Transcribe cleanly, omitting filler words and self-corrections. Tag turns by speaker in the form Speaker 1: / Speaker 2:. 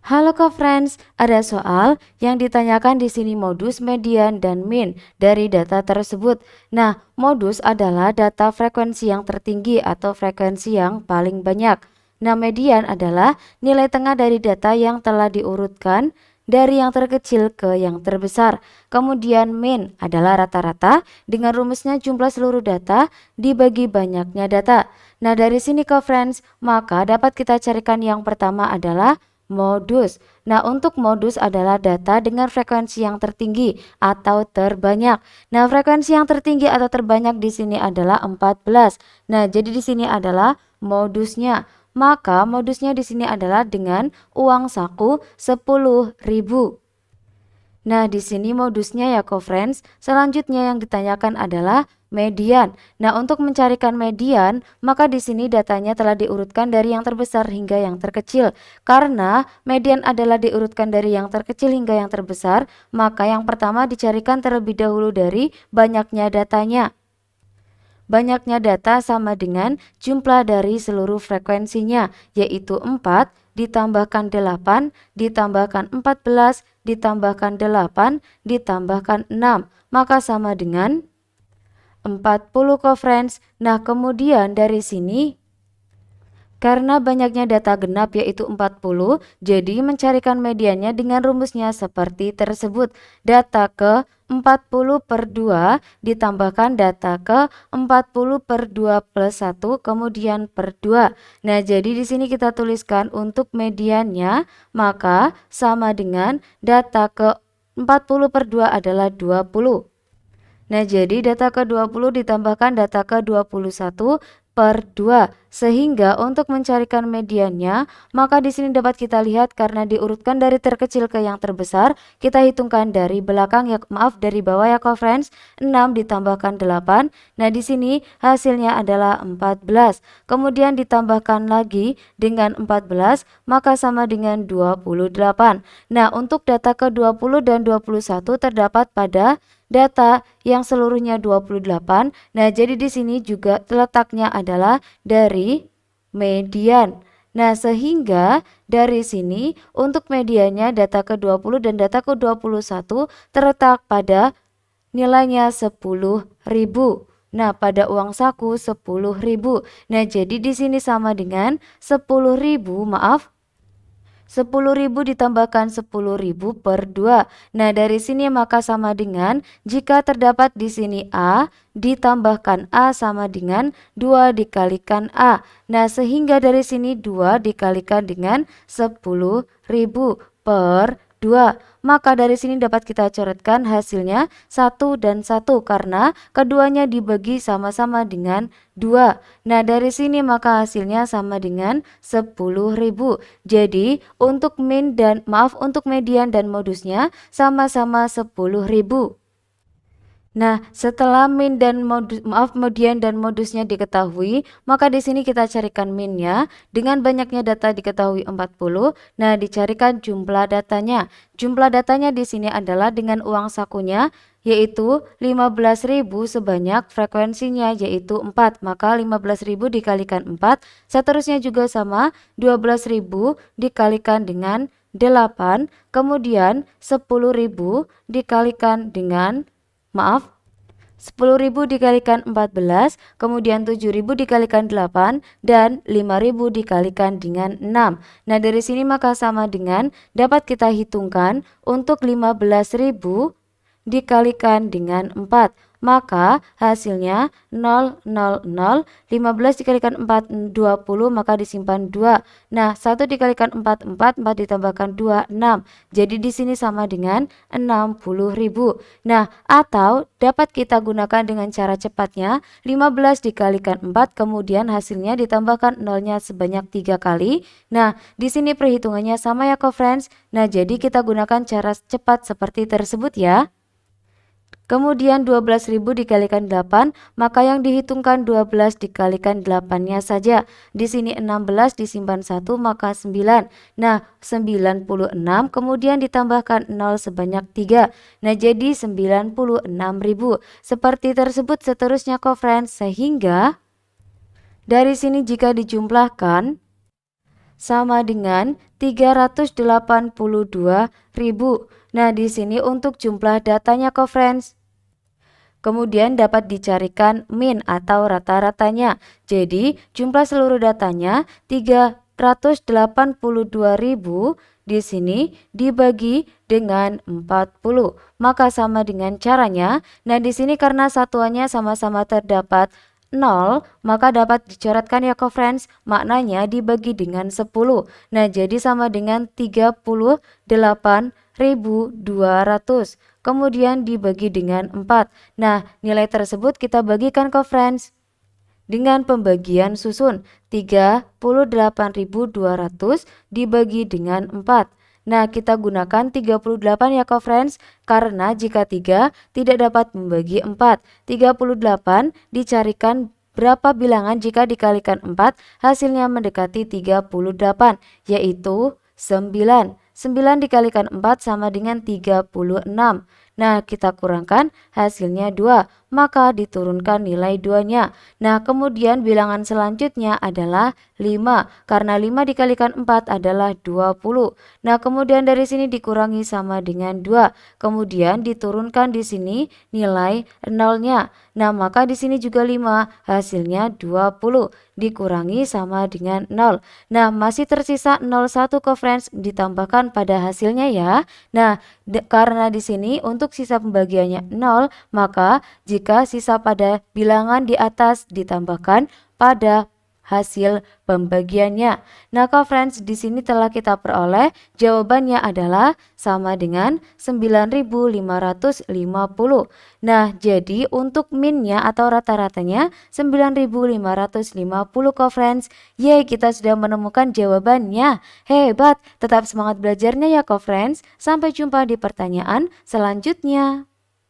Speaker 1: Halo co-friends, ada soal yang ditanyakan di sini modus, median, dan min dari data tersebut. Nah, modus adalah data frekuensi yang tertinggi atau frekuensi yang paling banyak. Nah, median adalah nilai tengah dari data yang telah diurutkan dari yang terkecil ke yang terbesar. Kemudian min adalah rata-rata dengan rumusnya jumlah seluruh data dibagi banyaknya data. Nah, dari sini co-friends, maka dapat kita carikan yang pertama adalah modus. Nah, untuk modus adalah data dengan frekuensi yang tertinggi atau terbanyak. Nah, frekuensi yang tertinggi atau terbanyak di sini adalah 14. Nah, jadi di sini adalah modusnya. Maka modusnya di sini adalah dengan uang saku 10.000. Nah, di sini modusnya ya co-friends. Selanjutnya yang ditanyakan adalah median. Nah, untuk mencarikan median, maka di sini datanya telah diurutkan dari yang terbesar hingga yang terkecil. Karena median adalah diurutkan dari yang terkecil hingga yang terbesar, maka yang pertama dicarikan terlebih dahulu dari banyaknya datanya. Banyaknya data sama dengan jumlah dari seluruh frekuensinya, yaitu 4 ditambahkan 8 ditambahkan 14 ditambahkan 8 ditambahkan 6, maka sama dengan 40 co-friends. Nah, kemudian dari sini karena banyaknya data genap yaitu 40, jadi mencarikan mediannya dengan rumusnya seperti tersebut. Data ke 40 per 2 ditambahkan data ke 40 per 2 plus 1 kemudian per 2. Nah, jadi di sini kita tuliskan untuk mediannya, maka sama dengan data ke 40 per 2 adalah 20. Nah, jadi data ke-20 ditambahkan data ke-21 per 2. Sehingga untuk mencarikan mediannya, maka di sini dapat kita lihat karena diurutkan dari terkecil ke yang terbesar, kita hitungkan dari belakang ya, dari bawah ya co-friends. 6 ditambahkan 8. Nah, di sini hasilnya adalah 14. Kemudian ditambahkan lagi dengan 14, maka sama dengan 28. Nah, untuk data ke-20 dan 21 terdapat pada data yang seluruhnya 28. Nah, jadi di sini juga letaknya adalah dari median. Nah, sehingga dari sini untuk mediannya data ke-20 dan data ke-21 terletak pada nilainya 10.000. Nah, pada uang saku 10.000. Nah, jadi di sini sama dengan 10.000, 10.000 ditambahkan 10.000 per 2. Nah, dari sini maka sama dengan jika terdapat di sini A ditambahkan A sama dengan 2 dikalikan A. Nah, sehingga dari sini 2 dikalikan dengan 10.000 per 2. Maka dari sini dapat kita coretkan hasilnya 1 dan 1 karena keduanya dibagi sama-sama dengan 2. Nah, dari sini maka hasilnya sama dengan 10.000. Jadi, untuk untuk median dan modusnya sama-sama 10.000. Nah, setelah median dan modusnya diketahui, maka di sini kita carikan minnya. Dengan banyaknya data diketahui 40. Nah, dicarikan jumlah datanya. Jumlah datanya di sini adalah dengan uang sakunya yaitu 15.000 sebanyak frekuensinya yaitu 4. Maka 15.000 dikalikan 4, seterusnya juga sama 12.000 dikalikan dengan 8, kemudian 10.000 dikalikan dengan 10.000 dikalikan 14, kemudian 7.000 dikalikan 8, dan 5.000 dikalikan dengan 6. Nah, dari sini maka sama dengan dapat kita hitungkan untuk 15.000 dikalikan dengan 4. Maka hasilnya 0, 0, 0. 15 dikalikan 4, 20, maka disimpan 2. Nah, 1 dikalikan 4, 4 ditambahkan 2, 6. Jadi di sini sama dengan 60.000. Nah, atau dapat kita gunakan dengan cara cepatnya, 15 dikalikan 4, kemudian hasilnya ditambahkan nolnya sebanyak 3 kali. Nah, di sini perhitungannya sama ya co-friends. Nah, jadi kita gunakan cara cepat seperti tersebut ya. Kemudian 12.000 dikalikan 8, maka yang dihitungkan 12 dikalikan 8-nya saja. Di sini 16 disimpan 1, maka 9. Nah, 96, kemudian ditambahkan 0 sebanyak 3. Nah, jadi 96.000. Seperti tersebut seterusnya co-friends, sehingga dari sini jika dijumlahkan sama dengan 382.000. Nah, di sini untuk jumlah datanya kok friends. Kemudian dapat dicarikan min atau rata-ratanya. Jadi, jumlah seluruh datanya 382.000 di sini dibagi dengan 40. Maka sama dengan caranya. Nah, di sini karena satuannya sama-sama terdapat 0, maka dapat dicoretkan ya friends. Maknanya dibagi dengan 10. Nah, jadi sama dengan 38.200. Kemudian dibagi dengan 4. Nah, nilai tersebut kita bagikan ke friends dengan pembagian susun 38.200 dibagi dengan 4. Nah, kita gunakan 38 ya friends, karena jika 3 tidak dapat membagi 4. 38 dicarikan berapa bilangan jika dikalikan 4, hasilnya mendekati 38, yaitu 9. 9 dikalikan 4 sama dengan 36. Nah, kita kurangkan hasilnya 2, maka diturunkan nilai 2-nya. Nah, kemudian bilangan selanjutnya adalah 5, karena 5 dikalikan 4 adalah 20. Nah, kemudian dari sini dikurangi sama dengan 2, kemudian diturunkan di sini nilai 0-nya. Nah, maka di sini juga 5, hasilnya 20, dikurangi sama dengan 0. Nah, masih tersisa 01 ke friends, ditambahkan pada hasilnya ya. Nah, karena di sini untuk sisa pembagiannya 0, maka jika sisa pada bilangan di atas ditambahkan pada hasil pembagiannya. Nah, friends, di sini telah kita peroleh jawabannya adalah sama dengan 9.550. Nah, jadi untuk minnya atau rata-ratanya 9.550 friends. Yeay, kita sudah menemukan jawabannya. Hebat, tetap semangat belajarnya ya friends. Sampai jumpa di pertanyaan selanjutnya.